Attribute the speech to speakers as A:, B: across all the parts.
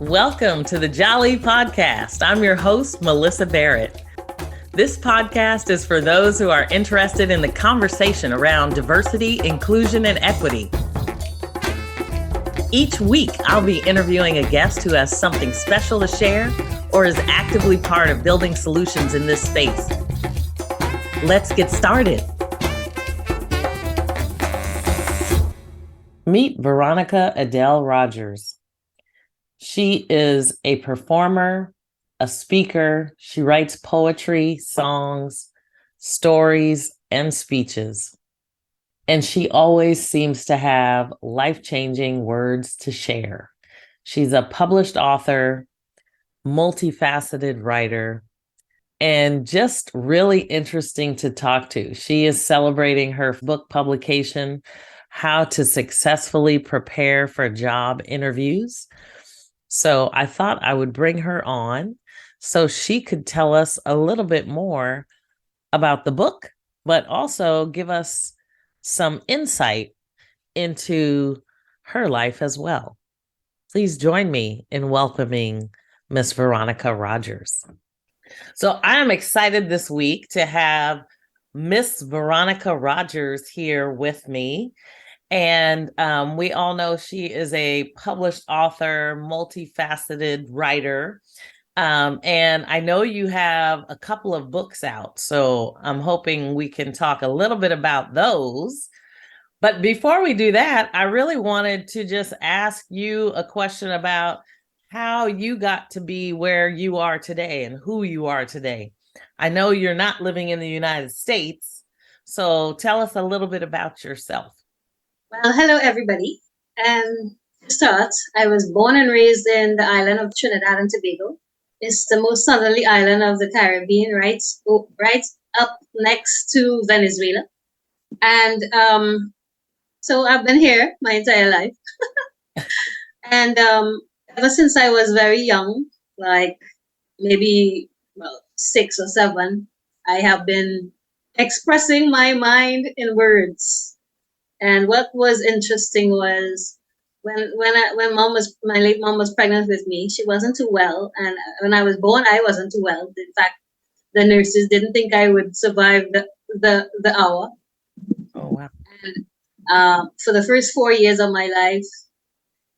A: Welcome to the Jali podcast. I'm your host, Melyssa Barrett. This podcast is for those who are interested in the conversation around diversity, inclusion, and equity. Each week, I'll be interviewing a guest who has something special to share or is actively part of building solutions in this space. Let's get started. Meet Veronica Rogers. She is a performer, a speaker. She writes poetry, songs, stories, and speeches. And she always seems to have life-changing words to share. She's a published author, multifaceted writer, and just really interesting to talk to. She is celebrating her book publication, How to Successfully Prepare for Job Interviews. So I thought I would bring her on so she could tell us a little bit more about the book, but also give us some insight into her life as well. Please join me in welcoming Miss Veronica Rogers. So I am excited this week to have Miss Veronica Rogers here with me. And we all know she is a published author, multifaceted writer. And I know you have a couple of books out, so I'm hoping we can talk a little bit about those. But before we do that, I really wanted to just ask you a question about how you got to be where you are today and who you are today. I know you're not living in the United States, so tell us a little bit about yourself.
B: Well, hello, everybody. To start, I was born and raised in the island of Trinidad and Tobago. It's the most southerly island of the Caribbean, right up next to Venezuela. And so I've been here my entire life. And ever since I was very young, like maybe 6 or 7, I have been expressing my mind in words. And what was interesting was when my late mom was pregnant with me, she wasn't too well, and when I was born, I wasn't too well. In fact, the nurses didn't think I would survive the hour.
A: Oh wow!
B: And for the first 4 years of my life,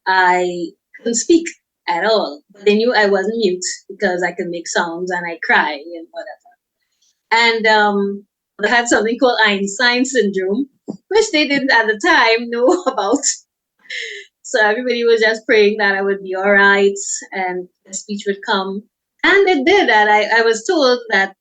B: I couldn't speak at all, but they knew I wasn't mute because I could make sounds and I cry and whatever. And I had something called Einstein syndrome, which they didn't at the time know about. So everybody was just praying that I would be all right and the speech would come. And it did. And I was told that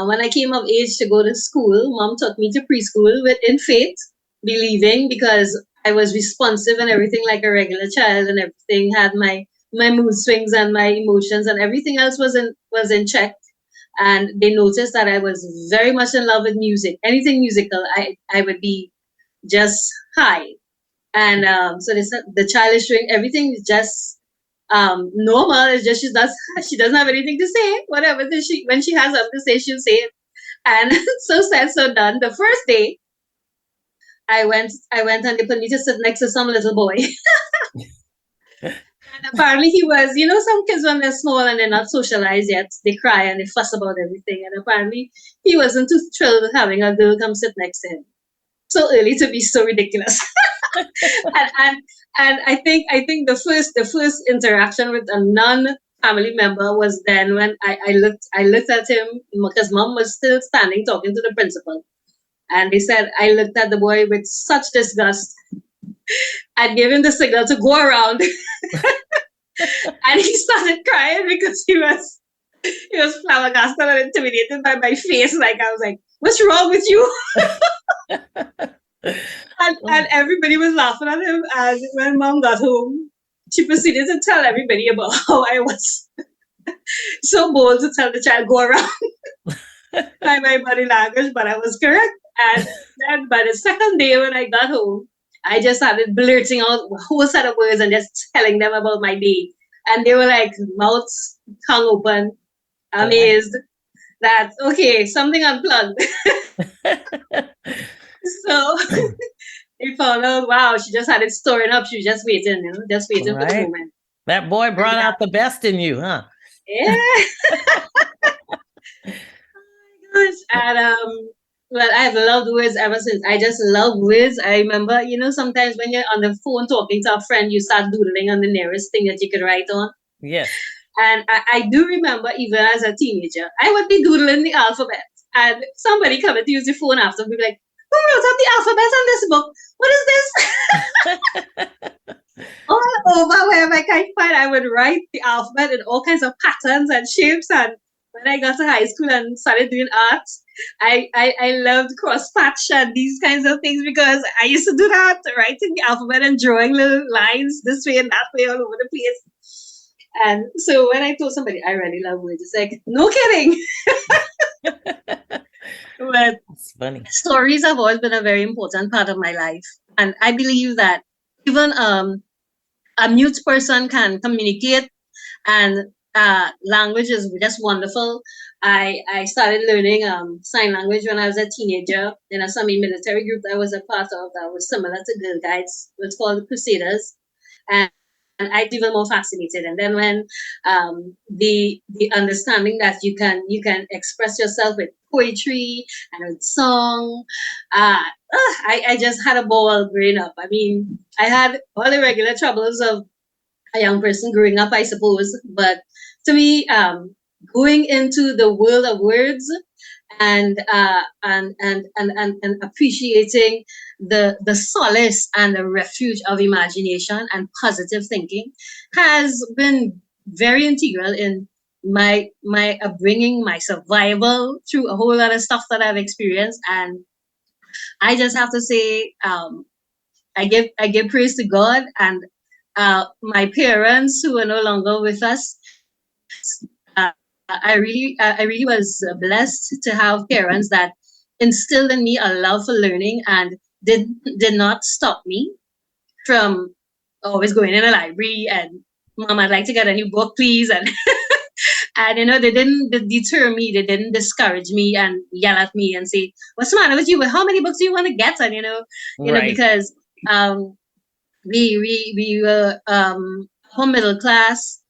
B: when I came of age to go to school, Mom took me to preschool in faith, believing, because I was responsive and everything like a regular child, and everything had my mood swings and my emotions, and everything else was in check. And they noticed that I was very much in love with music. Anything musical, I would be just high. And so they said the child is doing everything is just normal. It's just she doesn't have anything to say. Whatever when she has something to say, she'll say it. And so said, so done. The first day, I went and they put me to sit next to some little boy. And apparently he was, some kids when they're small and they're not socialized yet, they cry and they fuss about everything. And apparently he wasn't too thrilled with having a girl come sit next to him. So early to be so ridiculous. and I think the first interaction with a non-family member was then when I looked at him because Mom was still standing talking to the principal. And they said I looked at the boy with such disgust. I gave him the signal to go around. And he started crying because he was flabbergasted and intimidated by my face. Like I was like, "What's wrong with you?" and everybody was laughing at him. And when Mom got home, she proceeded to tell everybody about how I was so bold to tell the child go around by my body language, but I was correct. And then by the second day when I got home, I just started blurting out a whole set of words and just telling them about my day. And they were like, mouths tongue open, amazed that, okay, something unplugged. So they found out, wow, she just had it storing up. She was just waiting, just waiting for the moment.
A: That boy
B: And,
A: brought out the best in you, huh?
B: yeah. Gosh. And well, I've loved words ever since. I just love words. I remember, sometimes when you're on the phone talking to a friend, you start doodling on the nearest thing that you could write on.
A: Yes.
B: And I do remember, even as a teenager, I would be doodling the alphabet, and somebody come and use the phone after and be like, "Who wrote up the alphabet on this book? What is this?" All over wherever I can find, I would write the alphabet in all kinds of patterns and shapes. And when I got to high school and started doing art, I loved cross patch and these kinds of things because I used to do that, writing the alphabet and drawing little lines this way and that way all over the place. And so when I told somebody I really love words, it's like, no kidding. But
A: It's funny.
B: stories have always been a very important part of my life. And I believe that even a mute person can communicate, and language is just wonderful. I started learning sign language when I was a teenager in a semi-military group that I was a part of that was similar to Girl Guides. It was called the Crusaders. And I even more fascinated. And then when the understanding that you can express yourself with poetry and with song, I just had a ball growing up. I mean, I had all the regular troubles of a young person growing up, I suppose. But to me, going into the world of words and appreciating the solace and the refuge of imagination and positive thinking has been very integral in my upbringing, my survival through a whole lot of stuff that I've experienced. And I just have to say, I give praise to God and my parents who are no longer with us. Uh, I really was blessed to have parents that instilled in me a love for learning and did not stop me from always going in a library and Mom, I'd like to get a new book, please. And they didn't deter me, they didn't discourage me and yell at me and say, "What's the matter with you? How many books do you want to get?" And
A: Right.
B: because um we were upper middle class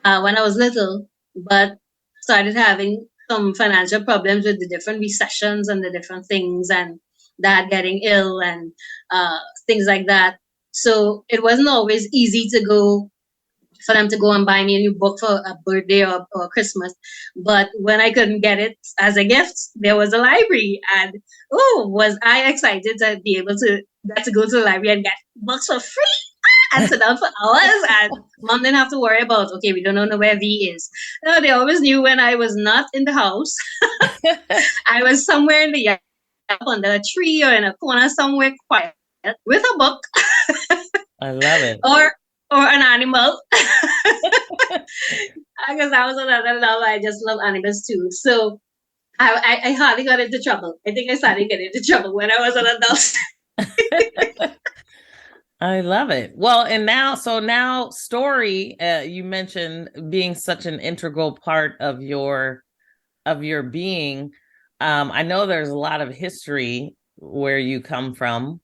B: when I was little, but started having some financial problems with the different recessions and the different things, and dad getting ill and things like that. So it wasn't always easy to go for them to go and buy me a new book for a birthday or Christmas. But when I couldn't get it as a gift, there was a library. And oh, was I excited to be able to get to go to the library and get books for free and sit down for hours. And Mom didn't have to worry about, okay, we don't know where V is. No, they always knew when I was not in the house. I was somewhere in the yard, under a tree or in a corner somewhere quiet with a book.
A: I love it.
B: Or an animal. Because that was another love. I just love animals too. So I hardly got into trouble. I think I started getting into trouble when I was an adult.
A: I love it. Well, and now story, you mentioned being such an integral part of your being. I know there's a lot of history where you come from.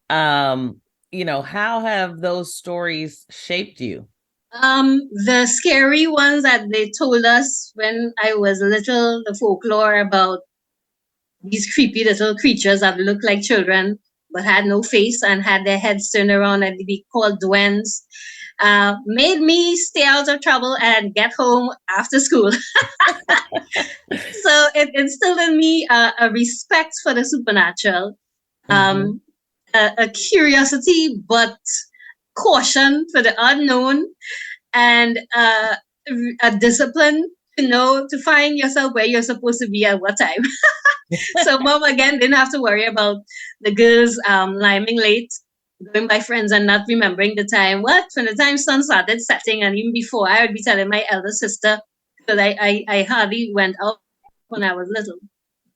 A: How have those stories shaped you?
B: The scary ones that they told us when I was little, the folklore about these creepy little creatures that looked like children but had no face and had their heads turned around and be called duendes, made me stay out of trouble and get home after school. So it instilled in me a respect for the supernatural,
A: Mm-hmm.
B: a curiosity, but caution for the unknown, and a discipline to find yourself where you're supposed to be at what time. So Mom again didn't have to worry about the girls liming late, going by friends and not remembering the time. What? When the time sun started setting, and even before, I would be telling my elder sister, because I hardly went out when I was little.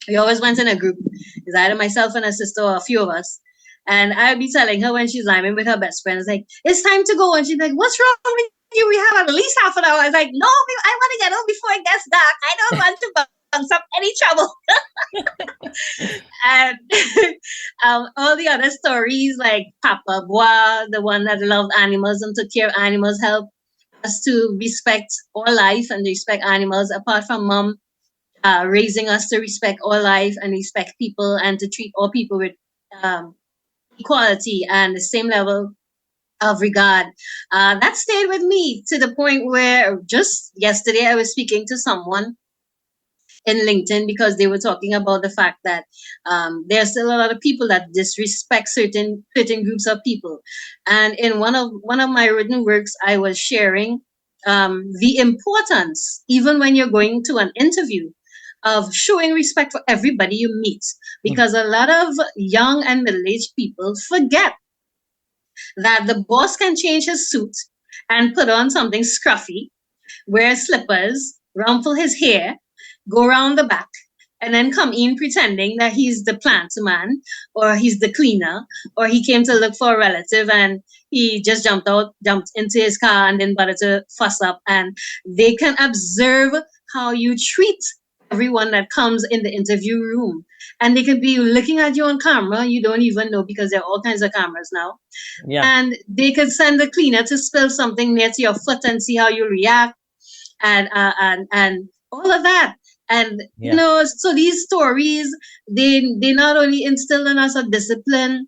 B: We always went in a group. It's either myself and a sister or a few of us. And I'd be telling her when she's liming with her best friend, it's like, it's time to go. And she'd be like, what's wrong with you? We have at least half an hour. I was like, no, I want to get home before it gets dark. I don't want to bounce up any trouble. And all the other stories like Papa Bois, the one that loved animals and took care of animals, help us to respect all life and respect animals, apart from mom raising us to respect all life and respect people and to treat all people with um, equality and the same level of regard. That stayed with me to the point where just yesterday I was speaking to someone in LinkedIn because they were talking about the fact that there's still a lot of people that disrespect certain groups of people. And in one of my written works, I was sharing the importance, even when you're going to an interview, of showing respect for everybody you meet, because a lot of young and middle-aged people forget that the boss can change his suit and put on something scruffy, wear slippers, rumple his hair, go around the back, and then come in pretending that he's the plant man or he's the cleaner or he came to look for a relative and he just jumped into his car and then bother to fuss up. And they can observe how you treat everyone that comes in the interview room. And they can be looking at you on camera. You don't even know because there are all kinds of cameras now.
A: Yeah.
B: And they could send the cleaner to spill something near to your foot and see how you react and all of that. And
A: Yeah.
B: so these stories, they not only instill in us a discipline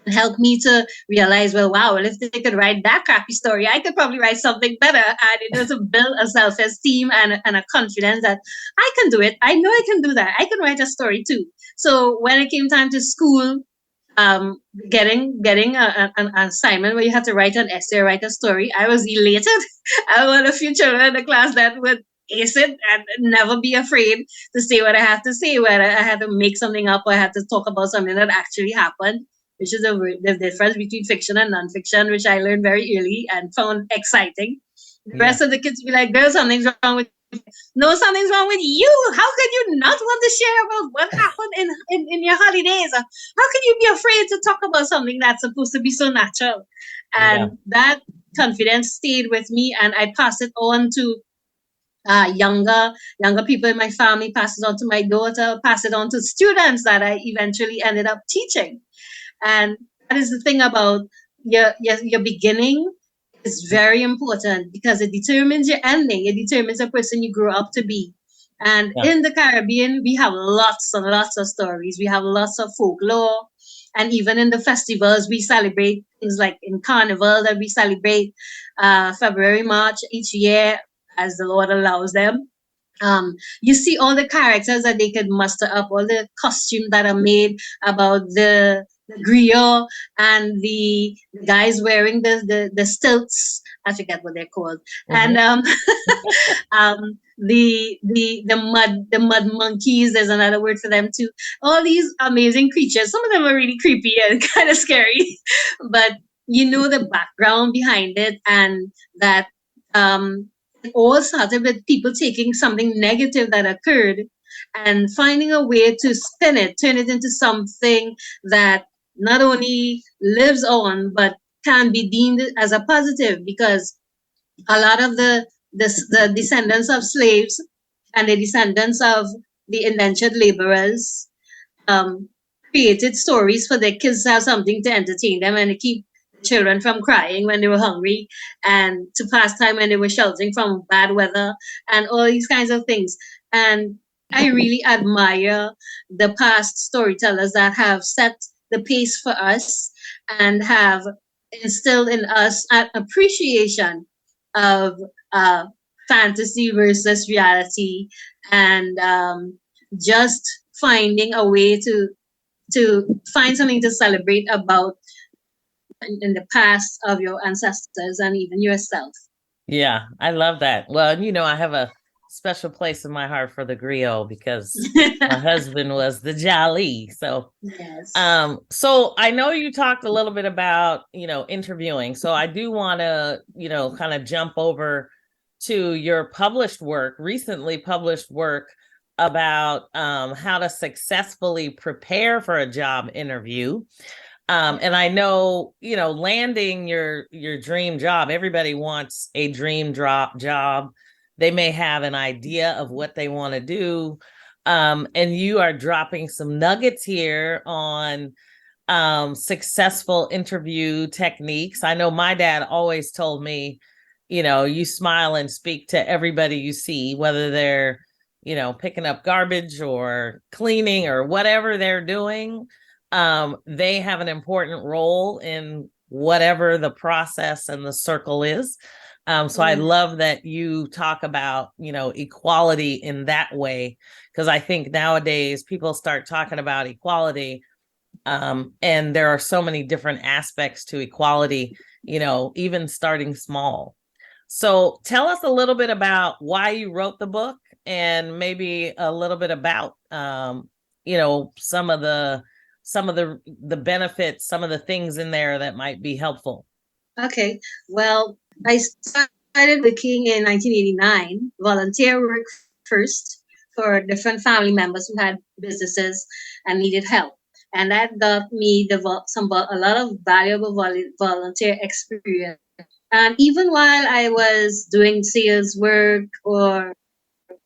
B: and help me to realize, well, wow, well, if they could write that crappy story, I could probably write something better. And to build a self-esteem and a confidence that I can do it. I know I can do that. I can write a story too. So when it came time to school, um, getting an assignment where you had to write an essay, write a story, I was elated. I want a few children in the class that would ace it and never be afraid to say what I have to say, whether I had to make something up or I had to talk about something that actually happened, which is the difference between fiction and nonfiction, which I learned very early and found exciting. The rest of the kids be like, "Girl, something's wrong with you." No, something's wrong with you. How could you not want to share about what happened in your holidays? How can you be afraid to talk about something that's supposed to be so natural? And that confidence stayed with me, and I passed it on to younger people in my family, pass it on to my daughter, pass it on to students that I eventually ended up teaching. And that is the thing about your beginning is very important because it determines your ending. It determines the person you grow up to be. And in the Caribbean, we have lots and lots of stories. We have lots of folklore. And even in the festivals, we celebrate things like in Carnival that we celebrate February, March each year as the Lord allows them. You see all the characters that they could muster up, all the costumes that are made about the griot and the guys wearing the stilts. I forget what they're called. And the mud monkeys. There's another word for them too. All these amazing creatures. Some of them are really creepy and kind of scary, but you know the background behind it, and that it all started with people taking something negative that occurred and finding a way to spin it, turn it into something that not only lives on but can be deemed as a positive, because a lot of the descendants of slaves and the descendants of the indentured laborers um, created stories for their kids to have something to entertain them and to keep children from crying when they were hungry and to pass time when they were sheltering from bad weather and all these kinds of things. And I really admire the past storytellers that have set the pace for us and have instilled in us an appreciation of fantasy versus reality, and just finding a way to find something to celebrate about in the past of your ancestors and even yourself.
A: Yeah, I love that. Well, I have a special place in my heart for the griot because my husband was the Jali. So,
B: Yes.
A: so I know you talked a little bit about, interviewing. So I do want to, kind of jump over to your published work, recently published work about how to successfully prepare for a job interview. And I know, landing your dream job, everybody wants a dream job. They may have an idea of what they want to do. And you are dropping some nuggets here on successful interview techniques. I know my dad always told me, you smile and speak to everybody you see, whether they're, picking up garbage or cleaning or whatever they're doing. They have an important role in whatever the process and the circle is. So I love that you talk about, equality in that way, because I think nowadays people start talking about equality, and there are so many different aspects to equality, even starting small. So tell us a little bit about why you wrote the book, and maybe a little bit about, some of the benefits, some of the things in there that might be helpful.
B: Okay. Well, I started working in 1989, volunteer work first for different family members who had businesses and needed help. And that got me a lot of valuable volunteer experience. And even while I was doing sales work or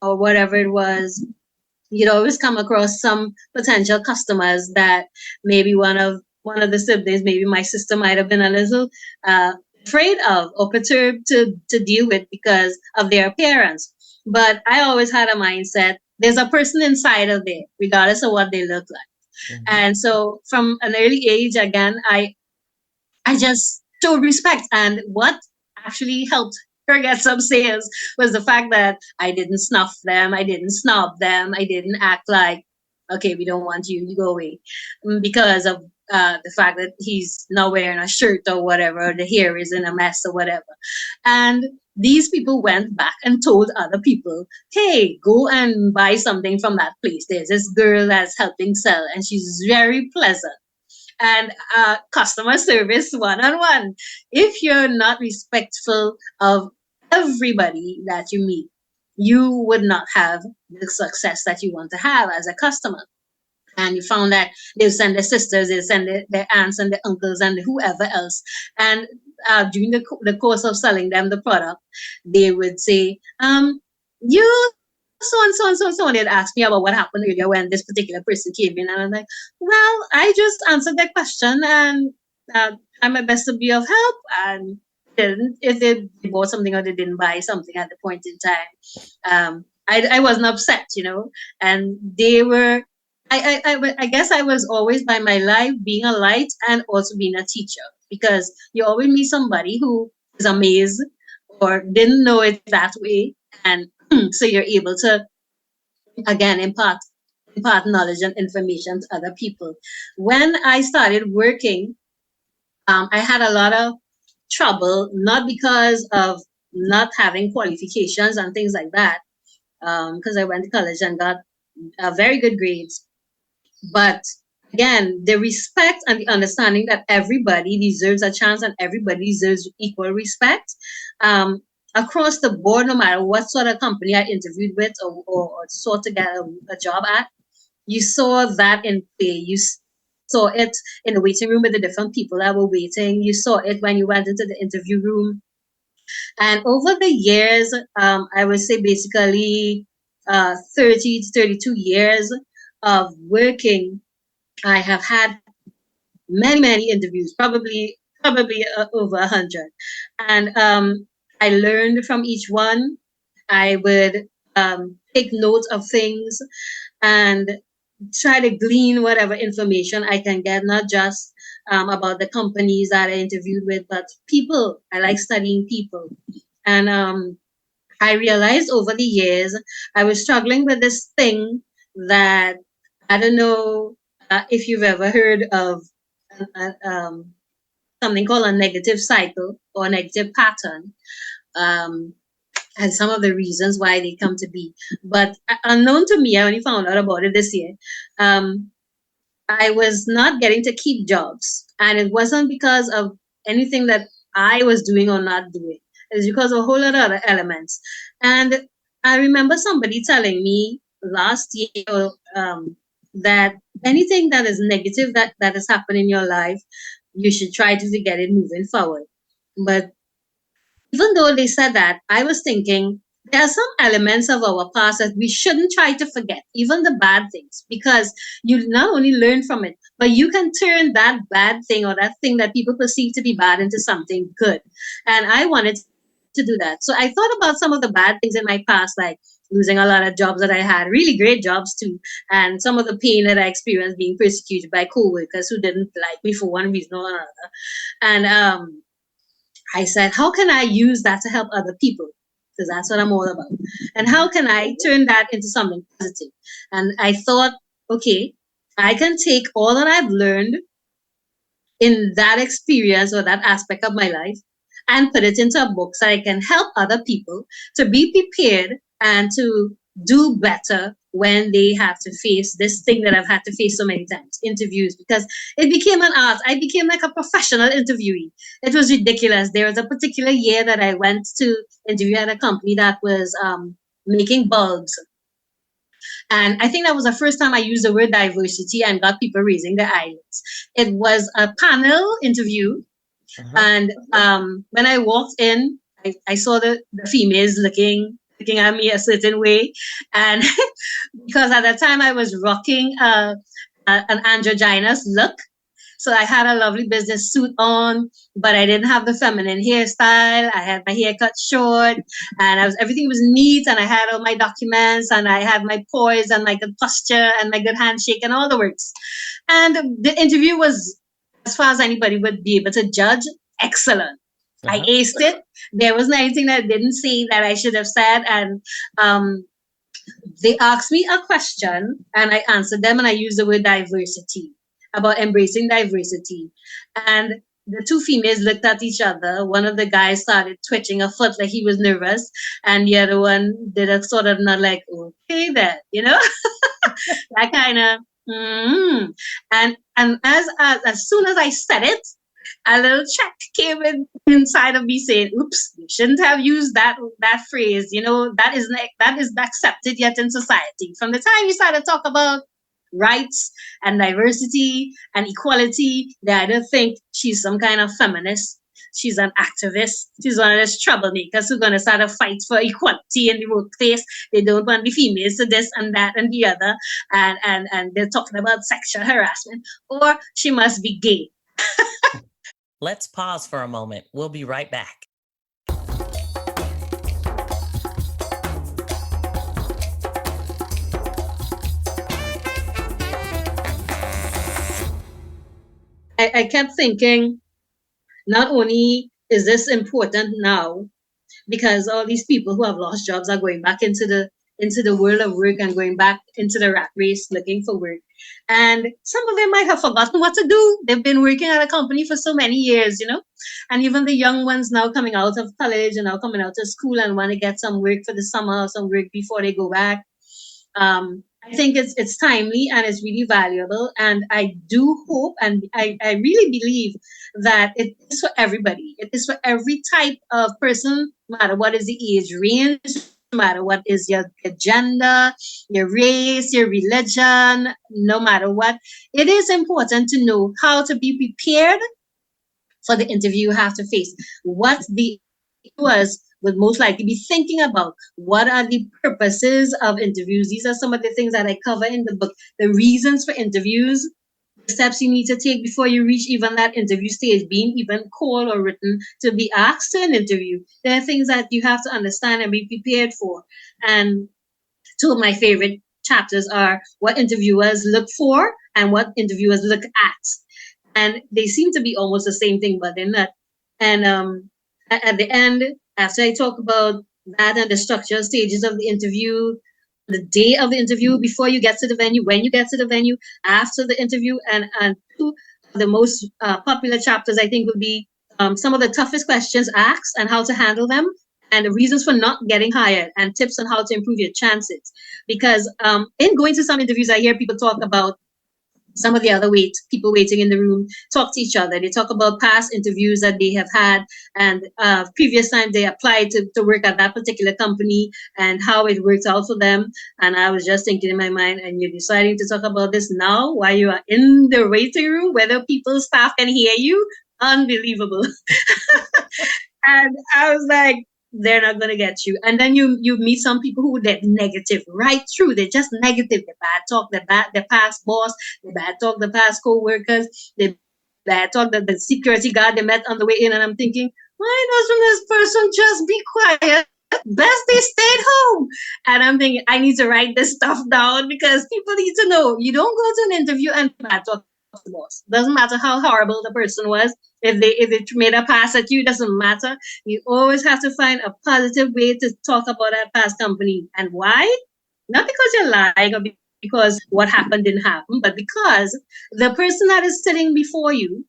B: whatever it was, you'd always come across some potential customers that maybe one of the siblings, maybe my sister, might have been a little uh, afraid of or perturbed to deal with because of their appearance. But I always had a mindset: there's a person inside of there, regardless of what they look like.
A: Mhm.
B: And so, from an early age, again, I just showed respect. And what actually helped her get some sales was the fact that I didn't snuff them, I didn't snob them, I didn't act like, okay, we don't want you, you go away, because of the fact that he's not wearing a shirt or whatever, or the hair is in a mess or whatever. And these people went back and told other people, hey, go and buy something from that place. There's this girl that's helping sell, and she's very pleasant, and customer service one on one. If you're not respectful of everybody that you meet, you would not have the success that you want to have as a customer. And you found that they'll send their sisters, they'll send their aunts and their uncles and whoever else. And during the course of selling them the product, they would say, you so and so and so and so. And they'd ask me about what happened earlier when this particular person came in. And I'm like, well, I just answered their question and tried my best to be of help. And didn't, if they bought something or they didn't buy something at the point in time, I wasn't upset, and they were. I guess I was always by my life being a light and also being a teacher, because you always meet somebody who is amazed or didn't know it that way, and so you're able to again impart knowledge and information to other people. When I started working, I had a lot of trouble, not because of not having qualifications and things like that, because I went to college and got very good grades. But again, the respect and the understanding that everybody deserves a chance and everybody deserves equal respect, um, across the board, no matter what sort of company I interviewed with or sought to get a job at. You saw that in play. You saw it in the waiting room with the different people that were waiting. You saw it when you went into the interview room. And over the years, I would say basically 30 to 32 years of working, I have had many, many interviews, probably over 100. And I learned from each one. I would take notes of things and try to glean whatever information I can get, not just about the companies that I interviewed with, but people. I like studying people. And I realized over the years I was struggling with this thing that I don't know if you've ever heard of something called a negative cycle or negative pattern. Um, and some of the reasons why they come to be. But unknown to me, I only found out about it this year. Um, I was not getting to keep jobs. And it wasn't because of anything that I was doing or not doing. It was because of a whole lot of other elements. And I remember somebody telling me last year that anything that is negative that has happened in your life, you should try to forget it moving forward. But even though they said that, I was thinking there are some elements of our past that we shouldn't try to forget, even the bad things, because you not only learn from it, but you can turn that bad thing or that thing that people perceive to be bad into something good. And I wanted to do that. So I thought about some of the bad things in my past, like losing a lot of jobs that I had, really great jobs too, and some of the pain that I experienced being persecuted by coworkers who didn't like me for one reason or another. And I said, how can I use that to help other people? Because that's what I'm all about. And how can I turn that into something positive? And I thought, okay, I can take all that I've learned in that experience or that aspect of my life and put it into a book so I can help other people to be prepared and to do better when they have to face this thing that I've had to face so many times, interviews, because it became an art. I became like a professional interviewee. It was ridiculous. There was a particular year that I went to interview at a company that was making bulbs. And I think that was the first time I used the word diversity and got people raising their eyelids. It was a panel interview. And when I walked in, I saw the females looking at me a certain way. And because at that time I was rocking an androgynous look. So I had a lovely business suit on, but I didn't have the feminine hairstyle. I had my hair cut short, and everything was neat, and I had all my documents, and I had my poise and my good posture and my good handshake and all the works. And the interview was, as far as anybody would be able to judge, excellent. I aced it. There wasn't anything that I didn't say that I should have said, and they asked me a question, and I answered them, and I used the word diversity, about embracing diversity. And the two females looked at each other. One of the guys started twitching a foot like he was nervous, and the other one did a sort of nod like, okay then, that kind of, and as soon as I said it, a little check came inside of me saying, oops, you shouldn't have used that phrase. That isn't accepted yet in society. From the time you started to talk about rights and diversity and equality, they either think she's some kind of feminist, she's an activist, she's one of those troublemakers who's going to start a fight for equality in the workplace. They don't want the females to this and that and the other, and they're talking about sexual harassment, or she must be gay.
A: Let's pause for a moment. We'll be right back.
B: I kept thinking, not only is this important now, because all these people who have lost jobs are going back into the world of work and going back into the rat race looking for work. And some of them might have forgotten what to do. They've been working at a company for so many years, And even the young ones now coming out of college and now coming out of school and want to get some work for the summer or some work before they go back. I think it's timely and it's really valuable. And I do hope and I really believe that it is for everybody. It is for every type of person, no matter what is the age range, no matter what is your gender, your race, your religion, no matter what. It is important to know how to be prepared for the interview you have to face. What the was would most likely be thinking about. What are the purposes of interviews? These are some of the things that I cover in the book. The reasons for interviews, the steps you need to take before you reach even that interview stage, being even called or written to be asked to an interview. There are things that you have to understand and be prepared for. And two of my favorite chapters are what interviewers look for and what interviewers look at. And they seem to be almost the same thing, but they're not. And at the end, after I talk about that and the structural stages of the interview, the day of the interview, before you get to the venue, when you get to the venue, after the interview, and two of the most popular chapters, I think, will be some of the toughest questions asked and how to handle them, and the reasons for not getting hired, and tips on how to improve your chances. Because in going to some interviews, I hear people talk about some of the other people waiting in the room talk to each other. They talk about past interviews that they have had and previous time they applied to work at that particular company and how it worked out for them. And I was just thinking in my mind, and you're deciding to talk about this now while you are in the waiting room, whether staff can hear you? Unbelievable. And I was like, they're not going to get you. And then you meet some people who get negative right through. They're just negative. They bad talk the past boss. They bad talk the past co-workers. They bad talk the security guard they met on the way in. And I'm thinking, why doesn't this person just be quiet? Best they stayed home. And I'm thinking, I need to write this stuff down because people need to know. You don't go to an interview and bad talk the boss. Doesn't matter how horrible the person was. If they made a pass at you, doesn't matter. You always have to find a positive way to talk about that past company. And why? Not because you're lying or because what happened didn't happen, but because the person that is sitting before you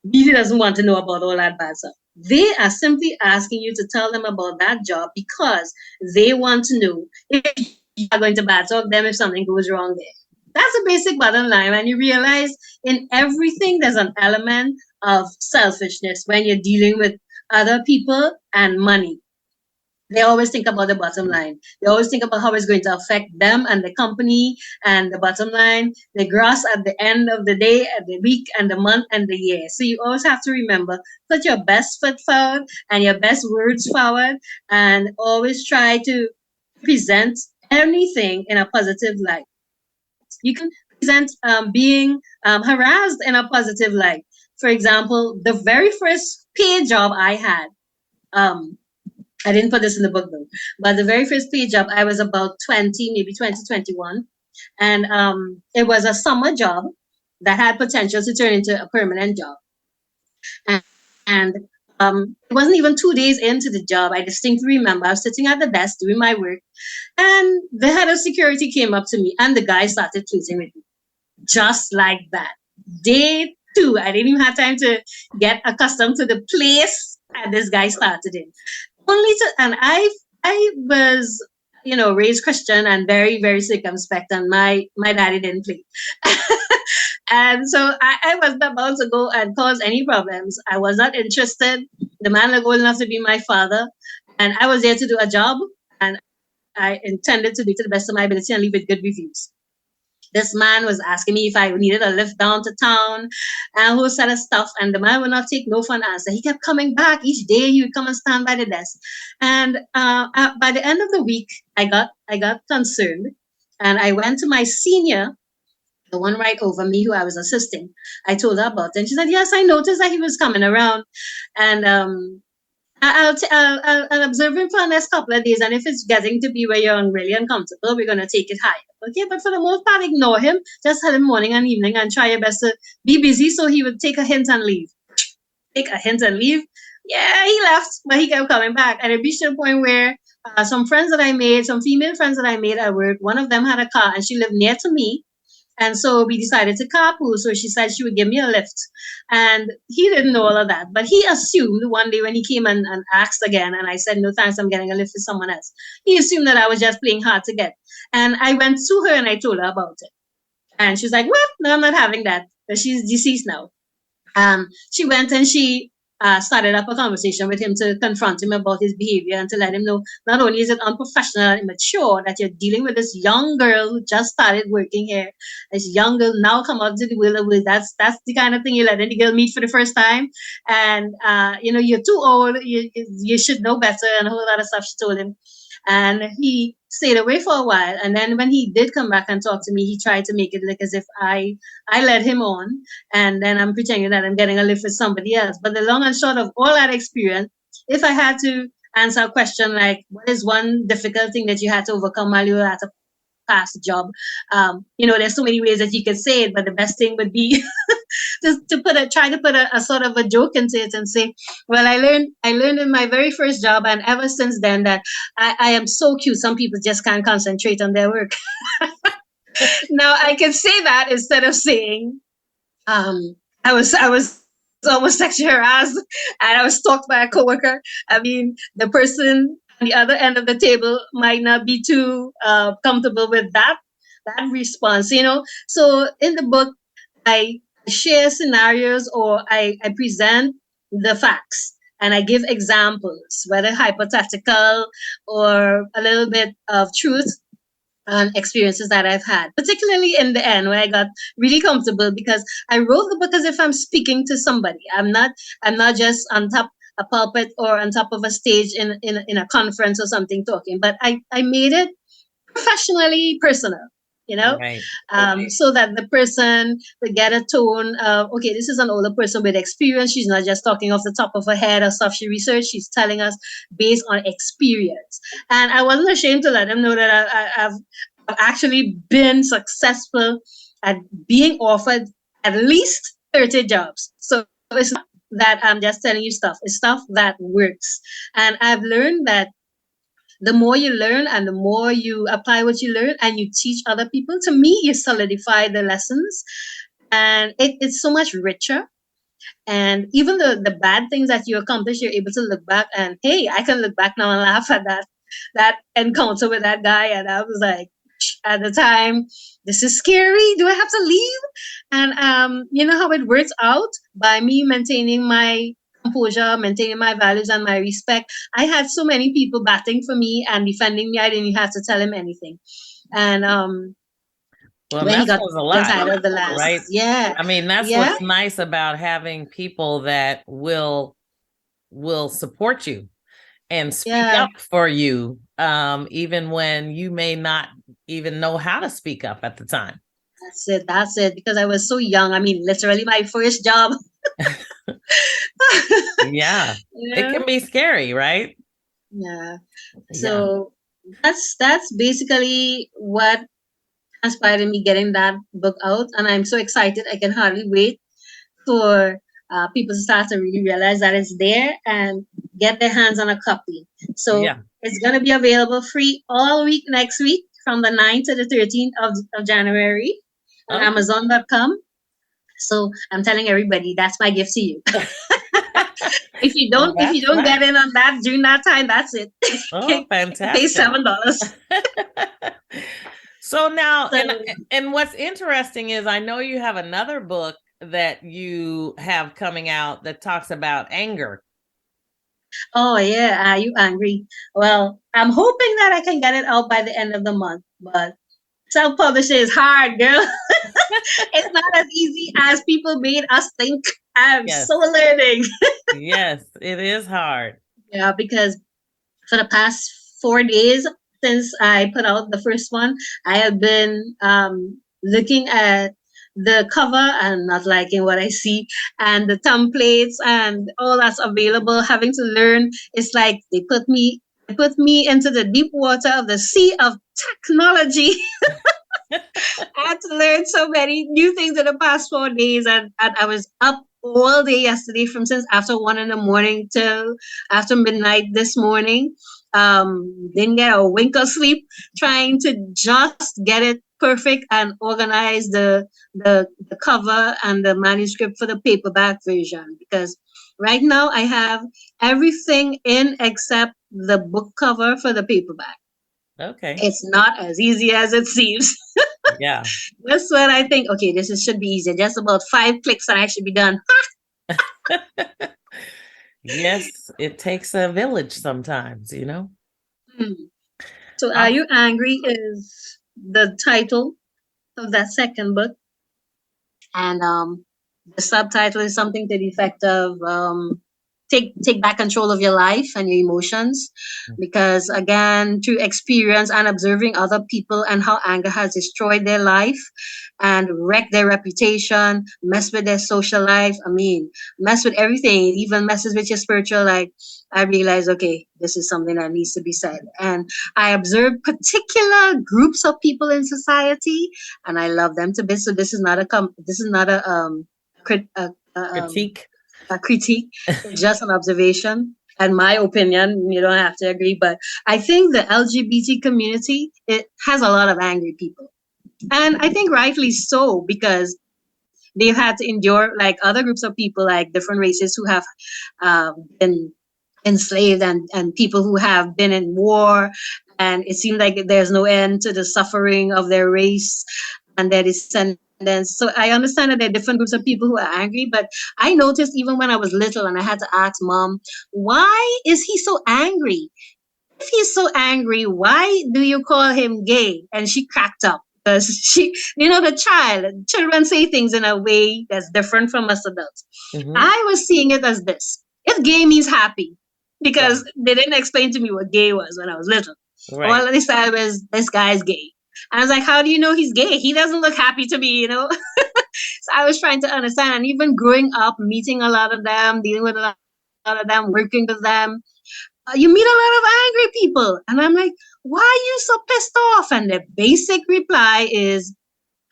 B: really doesn't want to know about all that bad stuff. They are simply asking you to tell them about that job because they want to know if you are going to bad talk them if something goes wrong there. That's a basic bottom line. And you realize in everything there's an element of selfishness when you're dealing with other people and money. They always think about the bottom line. They always think about how it's going to affect them and the company and the bottom line, the gross at the end of the day, at the week and the month and the year. So you always have to remember, put your best foot forward and your best words forward and always try to present anything in a positive light. You can present being harassed in a positive light. For example, the very first paid job I had, um, I didn't put this in the book though. But the very first paid job, I was about 20, maybe 2021. And it was a summer job that had potential to turn into a permanent job. And, and it wasn't even 2 days into the job. I distinctly remember I was sitting at the desk doing my work. And the head of security came up to me and the guy started flirting with me. Just like that. Day two, I didn't even have time to get accustomed to the place and this guy started in only to and I was raised Christian and very very circumspect and my daddy didn't play and so I was not about to go and cause any problems. I was not interested. The man was old enough to be my father and I was there to do a job and I intended to do it to the best of my ability and leave with good reviews. This man was asking me if I needed a lift down to town and a whole set of stuff. And the man would not take no for an answer. He kept coming back each day. He would come and stand by the desk. And by the end of the week, I got concerned, and I went to my senior, the one right over me who I was assisting. I told her about it, and she said, "Yes, I noticed that he was coming around, and I'll observe him for the next couple of days, and if it's getting to be where you're really uncomfortable, we're gonna take it higher. Okay, but for the most part, ignore him. Just tell him morning and evening, and try your best to be busy so he would take a hint and leave. Take a hint and leave. Yeah, he left, but he kept coming back, and it reached a point where some friends that I made, some female friends that I made at work, one of them had a car, and she lived near to me. And so we decided to carpool. So she said she would give me a lift. And he didn't know all of that. But he assumed one day when he came and asked again, and I said, no thanks, I'm getting a lift with someone else. He assumed that I was just playing hard to get. And I went to her and I told her about it. And she's like, what? No, I'm not having that. But she's deceased now. She went and she started up a conversation with him to confront him about his behavior and to let him know not only is it unprofessional and immature that you're dealing with this young girl who just started working here, this young girl now come out to the world. That's the kind of thing you let any girl meet for the first time, and you're too old. You should know better and a whole lot of stuff she told him. And he stayed away for a while. And then when he did come back and talk to me, he tried to make it look as if I led him on. And then I'm pretending that I'm getting a lift with somebody else. But the long and short of all that experience, if I had to answer a question like, what is one difficult thing that you had to overcome while you were at a past job? There's so many ways that you could say it, but the best thing would be try to put a sort of a joke into it and say, well, I learned in my very first job, and ever since then that I am so cute. Some people just can't concentrate on their work. Now I can say that instead of saying, I was almost sexually harassed and I was stalked by a coworker. I mean, the person on the other end of the table might not be too comfortable with that response. So in the book, I share scenarios, or I present the facts and I give examples, whether hypothetical or a little bit of truth and experiences that I've had, particularly in the end where I got really comfortable because I wrote the book as if I'm speaking to somebody. I'm not just on top a pulpit or on top of a stage in a conference or something talking, but I made it professionally personal. you know,
A: Right.
B: so that the person would get a tone of, okay, this is an older person with experience. She's not just talking off the top of her head or stuff she researched. She's telling us based on experience. And I wasn't ashamed to let them know that I've actually been successful at being offered at least 30 jobs. So it's not that I'm just telling you stuff. It's stuff that works. And I've learned that the more you learn and the more you apply what you learn and you teach other people, to me, you solidify the lessons. And it's so much richer. And even the bad things that you accomplish, you're able to look back and, hey, I can look back now and laugh at that encounter with that guy. And I was like, at the time, this is scary. Do I have to leave? And you know how it works out by me maintaining my composure, maintaining my values and my respect. I had so many people batting for me and defending me. I didn't have to tell him anything. And
A: Well,
B: when he
A: that
B: got
A: says a
B: the
A: lot,
B: title of the last,
A: right?
B: yeah,
A: I mean, that's
B: yeah,
A: what's nice about having people that will support you and speak
B: yeah.
A: up for you, even when you may not even know how to speak up at the time.
B: That's it. That's it. Because I was so young. I mean, literally my first job.
A: Yeah, it
B: Yeah.
A: can be scary, right?
B: Yeah.
A: Yeah.
B: So that's basically what inspired in me getting that book out, and I'm so excited. I can hardly wait for people to start to really realize that it's there and get their hands on a copy. So
A: Yeah.
B: it's going to be available free all week next week from the 9th to the 13th of January on
A: Okay.
B: Amazon.com. So I'm telling everybody that's my gift to you.
A: Well,
B: If you
A: that's
B: don't
A: nice.
B: get in on that during that time, that's it.
A: Oh,
B: Pay
A: fantastic.
B: $7.
A: So now,
B: So
A: and what's interesting is I know you have another book that you have coming out that talks about anger.
B: oh yeah, are you angry? Well, I'm hoping that I can get it out by the end of the month, but self-publishing is hard, girl. It's not as easy as people made us think. I'm
A: Yes.
B: so learning.
A: Yes, it is hard.
B: Yeah, because for the past 4 days since I put out the first one, I have been looking at the cover and not liking what I see, and the templates and all that's available. Having to learn, it's like they put me into the deep water of the sea of technology. I had to learn so many new things in the past 4 days, and I was up all day yesterday from since after 1 in the morning till after midnight this morning. Didn't get a wink of sleep trying to just get it perfect and organize the cover and the manuscript for the paperback version, because right now I have everything in except the book cover for the paperback.
A: Okay.
B: It's not as easy as it seems.
A: Yeah.
B: That's when I think, okay, should be easy. Just about 5 clicks and I should be done.
A: Yes, it takes a village sometimes, you know?
B: Hmm. So, Are
A: Awesome.
B: You Angry is the title of that second book. And the subtitle is something to the effect of take back control of your life and your emotions, because again, through experience and observing other people and how anger has destroyed their life and wrecked their reputation, mess with their social life, I mean, mess with everything, it even messes with your spiritual life. I realized, okay, this is something that needs to be said. And I observe particular groups of people in society, and I love them to bits. So this is not crit- a, a, um,
A: Critique.
B: a critique. It's just an observation and my opinion. You don't have to agree, but I think the LGBT community, it has a lot of angry people, and I think rightly so, because they've had to endure like other groups of people, like different races who have been enslaved, and people who have been in war, and it seems like there's no end to the suffering of their race and their descendants. So I understand that there are different groups of people who are angry, but I noticed even when I was little and I had to ask mom, why is he so angry? If he's so angry, why do you call him gay? And she cracked up because children say things in a way that's different from us adults.
A: Hmm.
B: I was seeing it as this: if gay means happy,
A: Right.
B: because they didn't explain to me what gay was when I was little. All
A: Right.
B: they said was, this guy's gay. And I was like, how do you know he's gay? He doesn't look happy to me, you know? So I was trying to understand. And even growing up, meeting a lot of them, dealing with a lot of them, working with them, you meet a lot of angry people. And I'm like, why are you so pissed off? And the basic reply is,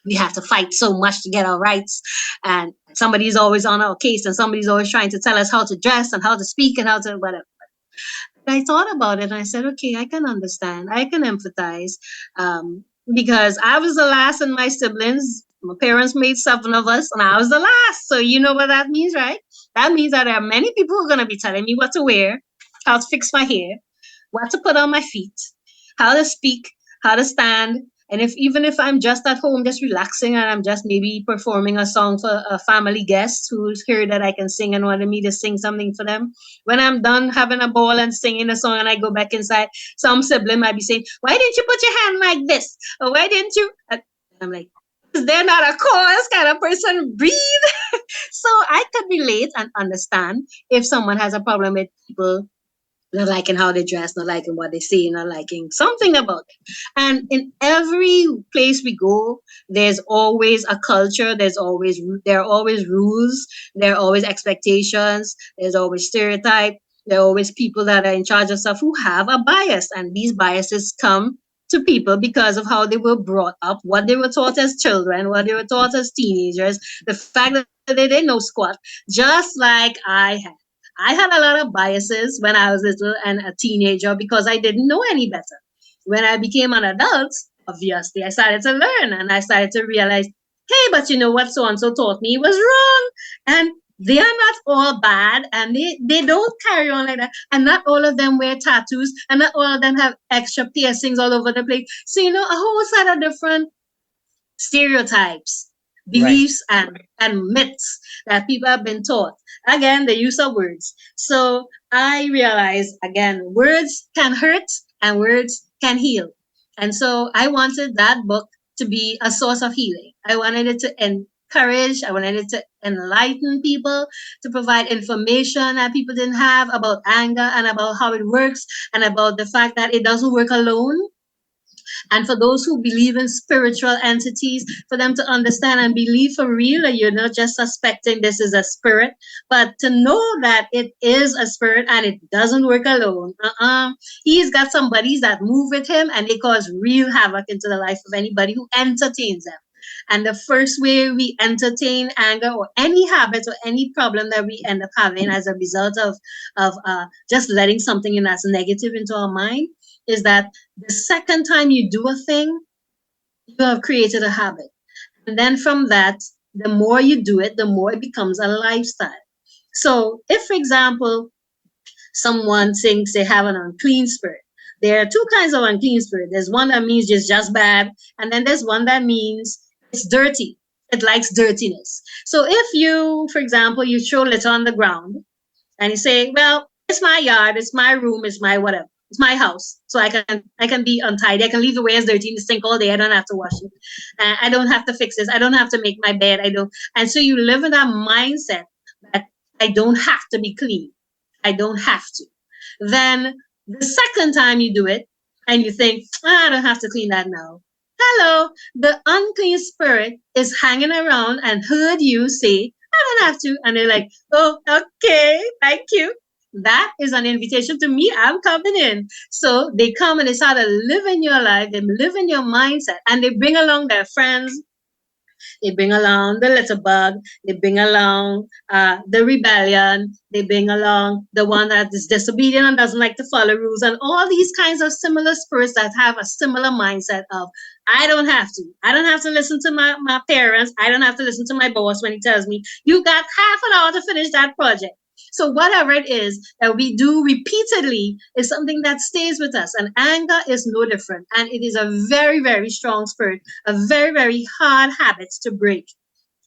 B: we have to fight so much to get our rights. And somebody's always on our case, and somebody's always trying to tell us how to dress and how to speak and how to whatever. I thought about it and I said, okay, I can understand. I can empathize, because I was the last in my siblings. My parents made 7 of us, and I was the last. So you know what that means, right? That means that there are many people who are going to be telling me what to wear, how to fix my hair, what to put on my feet, how to speak, how to stand. And if even if I'm just at home, just relaxing, and I'm just maybe performing a song for a family guest who's heard that I can sing and wanted me to sing something for them, when I'm done having a ball and singing a song and I go back inside, some sibling might be saying, "Why didn't you put your hand like this? Or why didn't you?" I'm like, they're not a chorus kind of person. Breathe. So I could relate and understand if someone has a problem with people not liking how they dress, not liking what they say, not liking something about it. And in every place we go, there's always a culture. There are always rules. There are always expectations. There's always stereotype. There are always people that are in charge of stuff who have a bias, and these biases come to people because of how they were brought up, what they were taught as children, what they were taught as teenagers, the fact that they didn't know squat, just like I had. I had a lot of biases when I was little and a teenager because I didn't know any better. When I became an adult, obviously, I started to learn and I started to realize, hey, but you know what so and so taught me was wrong. And they are not all bad, and they don't carry on like that. And not all of them wear tattoos, and not all of them have extra piercings all over the place. So, you know, a whole set of different stereotypes,
A: Right.
B: beliefs, and myths that people have been taught. Again, the use of words. So I realized, again, words can hurt and words can heal. And so I wanted that book to be a source of healing. I wanted it to encourage, I wanted it to enlighten people, to provide information that people didn't have about anger and about how it works and about the fact that it doesn't work alone, and for those who believe in spiritual entities, for them to understand and believe for real that you're not just suspecting this is a spirit, but to know that it is a spirit and it doesn't work alone. He's got some buddies that move with him and they cause real havoc into the life of anybody who entertains them. And the first way we entertain anger or any habit or any problem that we end up having as a result of just letting something in that's negative into our mind is that the second time you do a thing, you have created a habit. And then from that, the more you do it, the more it becomes a lifestyle. So if, for example, someone thinks they have an unclean spirit, there are two kinds of unclean spirit. There's one that means it's just bad, and then there's one that means it's dirty. It likes dirtiness. So if you, for example, you throw litter on the ground and you say, well, it's my yard, it's my room, it's my whatever. It's my house, so I can be untidy. I can leave the way it's dirty in the sink all day. I don't have to wash it. I don't have to fix this. I don't have to make my bed. I don't. And so you live in that mindset that I don't have to be clean. I don't have to. Then the second time you do it, and you think, I don't have to clean that now. Hello, the unclean spirit is hanging around and heard you say, I don't have to, and they're like, oh, okay, thank you. That is an invitation to me. I'm coming in. So they come and they start to live in your life, they live in your mindset, and they bring along their friends, they bring along the little bug, they bring along the rebellion, they bring along the one that is disobedient and doesn't like to follow rules, and all these kinds of similar spirits that have a similar mindset of, I don't have to. I don't have to listen to my parents. I don't have to listen to my boss when he tells me, you got half an hour to finish that project. So whatever it is that we do repeatedly is something that stays with us. And anger is no different. And it is a very, very strong spirit, a very, very hard habit to break.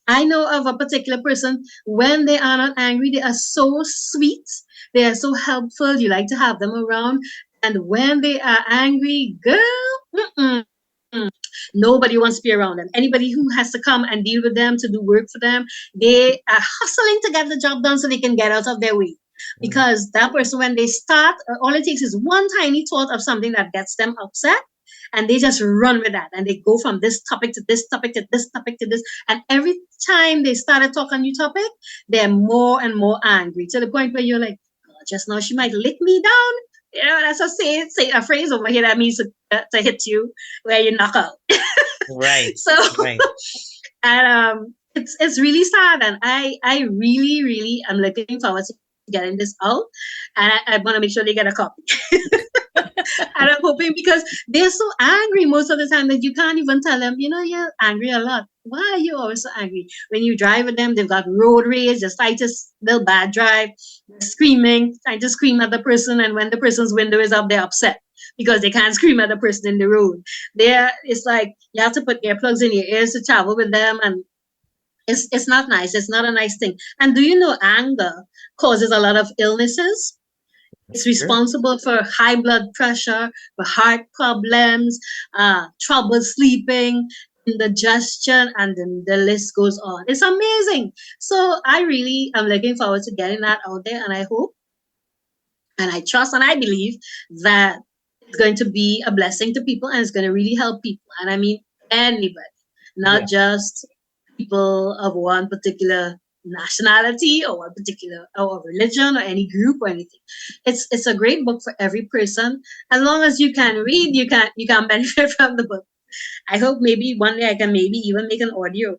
B: I know of a particular person, when they are not angry, they are so sweet. They are so helpful. You like to have them around. And when they are angry, girl, nobody wants to be around them. Anybody who has to come and deal with them to do work for them, they are hustling to get the job done so they can get out of their way. Because that person, when they start, all it takes is one tiny thought of something that gets them upset. and they just run with that, and they go from this topic to this topic to this topic to this, and every time they started talking new topic, they're more and more angry to the point where you're like, "Oh, just now she might lick me down." That's a say a phrase over here that means to hit you where you knock out.
A: Right.
B: So,
A: Right.
B: and it's really sad, and I really really am looking forward to getting this out, and I want to make sure they get a copy. And I'm hoping, because they're so angry most of the time that you can't even tell them, you're angry a lot. Why are you always so angry? When you drive with them, they've got road rage, the slightest little bad drive, they're screaming, trying to scream at the person, and when the person's window is up, they're upset because they can't scream at the person in the road. It's like you have to put earplugs in your ears to travel with them, and it's not nice. It's not a nice thing. And do you know anger causes a lot of illnesses? It's
A: Sure.
B: responsible for high blood pressure, for heart problems, trouble sleeping, indigestion, and the list goes on. It's amazing. So I really am looking forward to getting that out there, and I hope, and I trust, and I believe that it's going to be a blessing to people, and it's going to really help people. And I mean anybody,
A: Yeah.
B: not just people of one particular nationality or one particular or religion or any group or anything. It's a great book for every person. As long as you can read, you can benefit from the book. I hope maybe one day I can maybe even make an audio,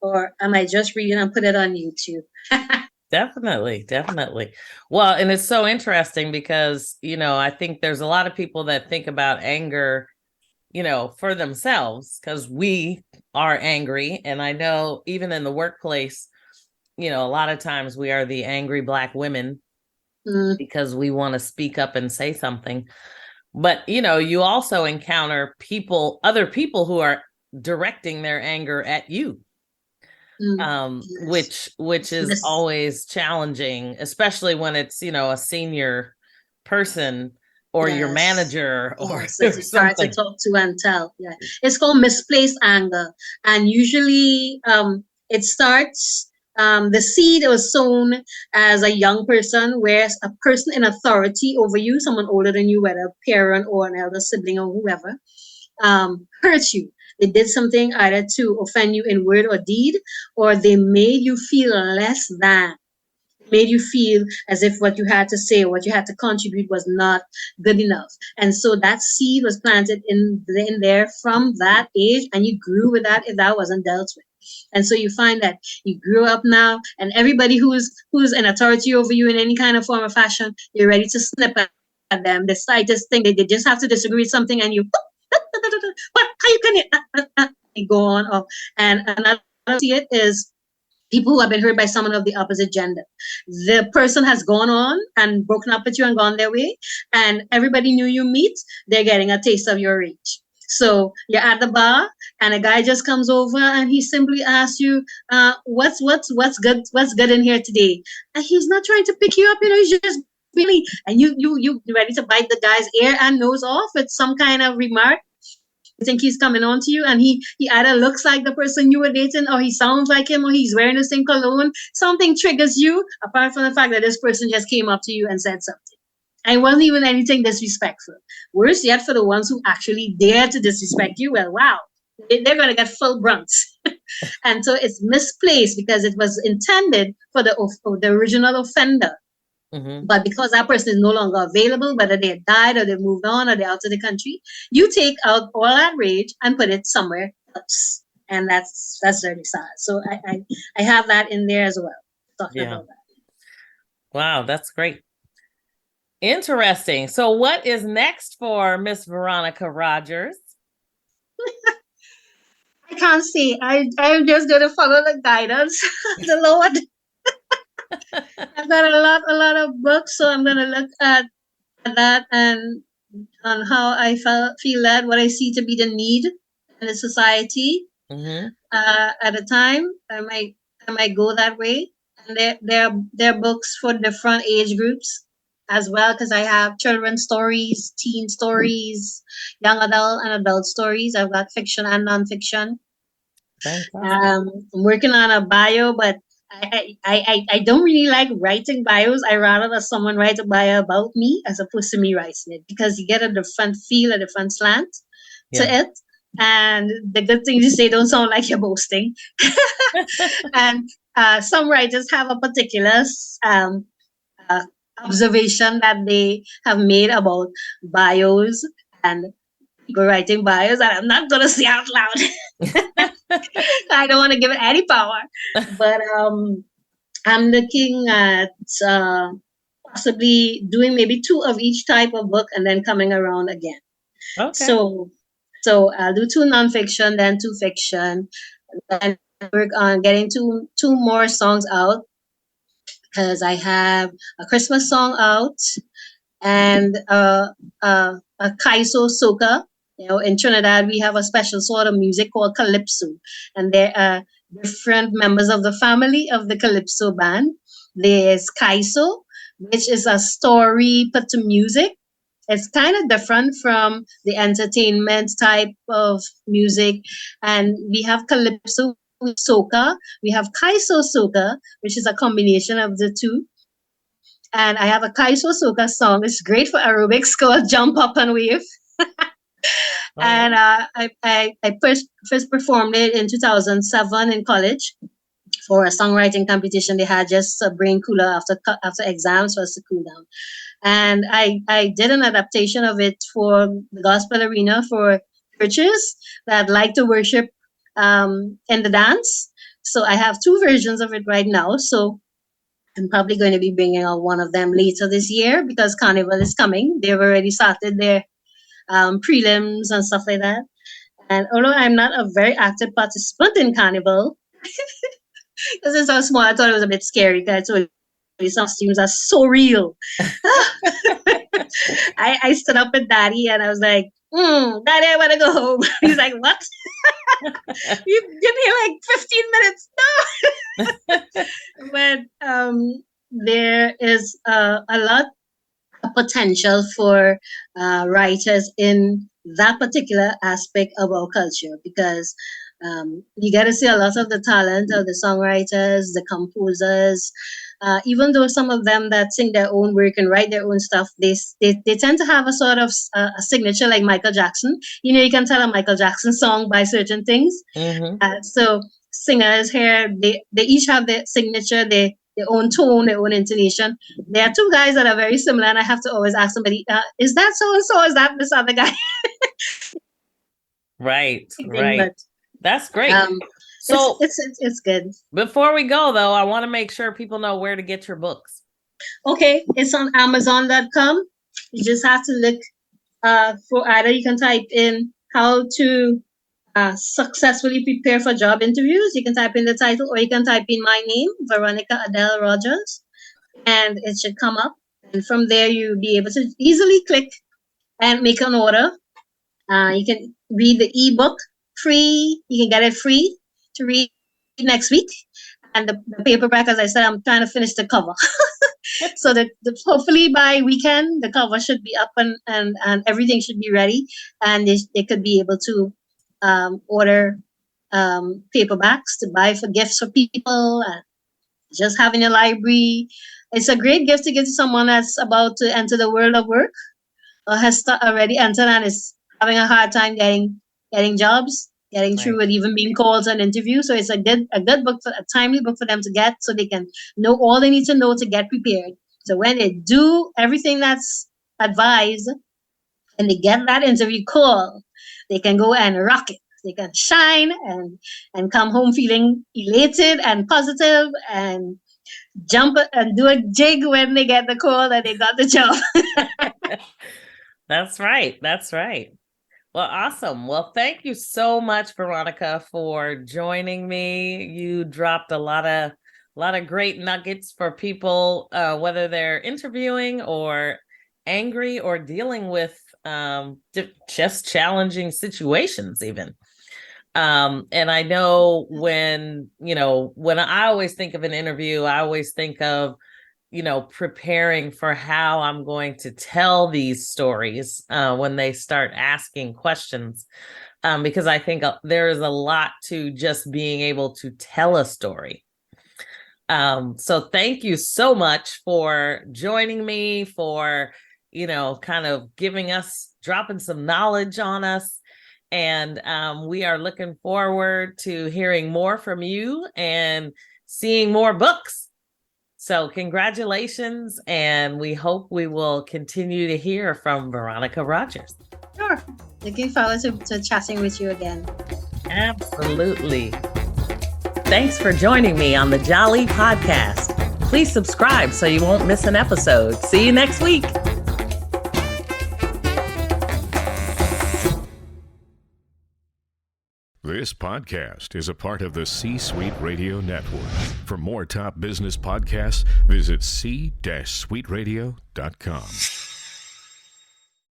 B: or I might just read it and put it on YouTube.
A: Definitely, definitely. Well, and it's so interesting because, I think there's a lot of people that think about anger, for themselves because we are angry. And I know even in the workplace, a lot of times we are the angry Black women
B: Mm,
A: because we want to speak up and say something. But, you also encounter other people who are directing their anger at you,
B: yes.
A: which is
B: Yes.
A: always challenging, especially when it's, a senior person or your
B: Yes.
A: manager or,
B: Yes,
A: or
B: it's hard to
A: something.
B: talk to and tell. Yeah, it's called misplaced anger, and usually, it starts. The seed was sown as a young person, whereas a person in authority over you, someone older than you, whether a parent or an elder sibling or whoever, hurt you. They did something either to offend you in word or deed, or they made you feel less than, made you feel as if what you had to say, what you had to contribute was not good enough. And so that seed was planted in there from that age, and you grew with that if that wasn't dealt with. And so you find that you grew up now, and everybody who's an authority over you in any kind of form or fashion, you're ready to snip at them. The slightest thing, they just have to disagree with something, and you, what? How you can you go on? Oh, and another see it is people who have been hurt by someone of the opposite gender. The person has gone on and broken up with you and gone their way, and everybody knew you meet, they're getting a taste of your rage. So you're at the bar, and a guy just comes over and he simply asks you, what's good in here today?" And he's not trying to pick you up, he's just really, and you ready to bite the guy's ear and nose off with some kind of remark. You think he's coming on to you, and he either looks like the person you were dating, or he sounds like him, or he's wearing the same cologne. Something triggers you, apart from the fact that this person just came up to you and said something. And it wasn't even anything disrespectful. Worse yet, for the ones who actually dare to disrespect you, well, wow, they're going to get full brunts. And so it's misplaced because it was intended for the original offender.
A: Mm-hmm.
B: But because that person is no longer available, whether they had died or they moved on or they're out of the country, you take out all that rage and put it somewhere else. And that's really sad. So I have that in there as well, talking
A: Yeah.
B: about that.
A: Wow, that's great. Interesting. So what is next for Miss Veronica Rogers?
B: I can't say. I'm just gonna follow the guidance of the Lord. I've got a lot of books, so I'm gonna look at that and on how I feel that what I see to be the need in the society
A: Mm-hmm.
B: at a time. I might go that way. And there are books for different age groups as well, because I have children's stories, teen stories, young adult and adult stories. I've got fiction and nonfiction.
A: Fantastic.
B: I'm working on a bio, but I don't really like writing bios. I rather that someone write a bio about me as opposed to me writing it, because you get a different feel, a different slant to
A: Yeah.
B: it. And the good things you say don't sound like you're boasting. And some writers have a particular uh, observation that they have made about bios and people writing bios, and I'm not going to say out loud. I don't want to give it any power. But I'm looking at possibly doing maybe two of each type of book and then coming around again.
A: Okay.
B: So I'll do two nonfiction, then two fiction, and work on getting two more songs out because I have a Christmas song out and a Kaiso soca. You know, in Trinidad, we have a special sort of music called calypso, and there are different members of the family of the calypso band. There's Kaiso, which is a story put to music. It's kind of different from the entertainment type of music, and we have calypso soca. We have Kaiso soca, which is a combination of the two, and I have a Kaiso soca song. It's great for aerobics called Jump Up and Wave.
A: All
B: And
A: right.
B: I first performed it in 2007 in college for a songwriting competition. They had just a brain cooler after exams for us to cool down. And I did an adaptation of it for the gospel arena for churches that like to worship in the dance. So I have two versions of it right now. So I'm probably going to be bringing out one of them later this year because Carnival is coming. They've already started their prelims and stuff like that. And although I'm not a very active participant in Carnival, because it's so small, I thought it was a bit scary because some costumes are so real. I stood up with Daddy and I was like, Daddy, I want to go home. He's like, what? You've been here like 15 minutes. No. But there is a lot of potential for writers in that particular aspect of our culture because you get to see a lot of the talent of the songwriters, the composers. Even though some of them that sing their own work and write their own stuff, they tend to have a sort of a signature like Michael Jackson. You know, you can tell a Michael Jackson song by certain things.
A: Mm-hmm.
B: So singers here, they each have their signature, their own tone, their own intonation. There are two guys that are very similar, and I have to always ask somebody, is that so and so? Is that this other guy?
A: Right, right.
B: But
A: That's great.
B: um,
A: So
B: it's good.
A: before we go, though, I want to make sure people know where to get your books.
B: Okay, it's on Amazon.com. You just have to look for either you can type in how to successfully prepare for job interviews. You can type in the title, or you can type in my name, Veronica Adele Rogers, and it should come up. And from there, you'll be able to easily click and make an order. You can read the ebook free. You can get it free to read next week. And the paperback, as I said, I'm trying to finish the cover. So that hopefully by weekend, the cover should be up and everything should be ready. And they could be able to order paperbacks to buy for gifts for people. Just have in your library. It's a great gift to give to someone that's about to enter the world of work or has already entered and is having a hard time getting jobs, getting through
A: Right.
B: with even being called to an interview. So it's a good book, for a timely book for them to get so they can know all they need to know to get prepared. So when they do everything that's advised and they get that interview call, they can go and rock it. They can shine and come home feeling elated and positive and jump and do a jig when they get the call that they got the job.
A: That's right. That's right. Well, awesome. Well, thank you so much, Veronica, for joining me. You dropped a lot of great nuggets for people, whether they're interviewing or angry or dealing with just challenging situations, even. And I know when I always think of an interview, I always think of preparing for how I'm going to tell these stories when they start asking questions. Because I think there is a lot to just being able to tell a story. So thank you so much for joining me, for, kind of dropping some knowledge on us. And we are looking forward to hearing more from you and seeing more books. So congratulations, and we hope we will continue to hear from Veronica Rogers.
B: Sure. Looking forward to chatting with you again.
A: Absolutely. Thanks for joining me on the Jali podcast. Please subscribe so you won't miss an episode. See you next week.
C: This podcast is a part of the C-Suite Radio Network. For more top business podcasts, visit c-suiteradio.com.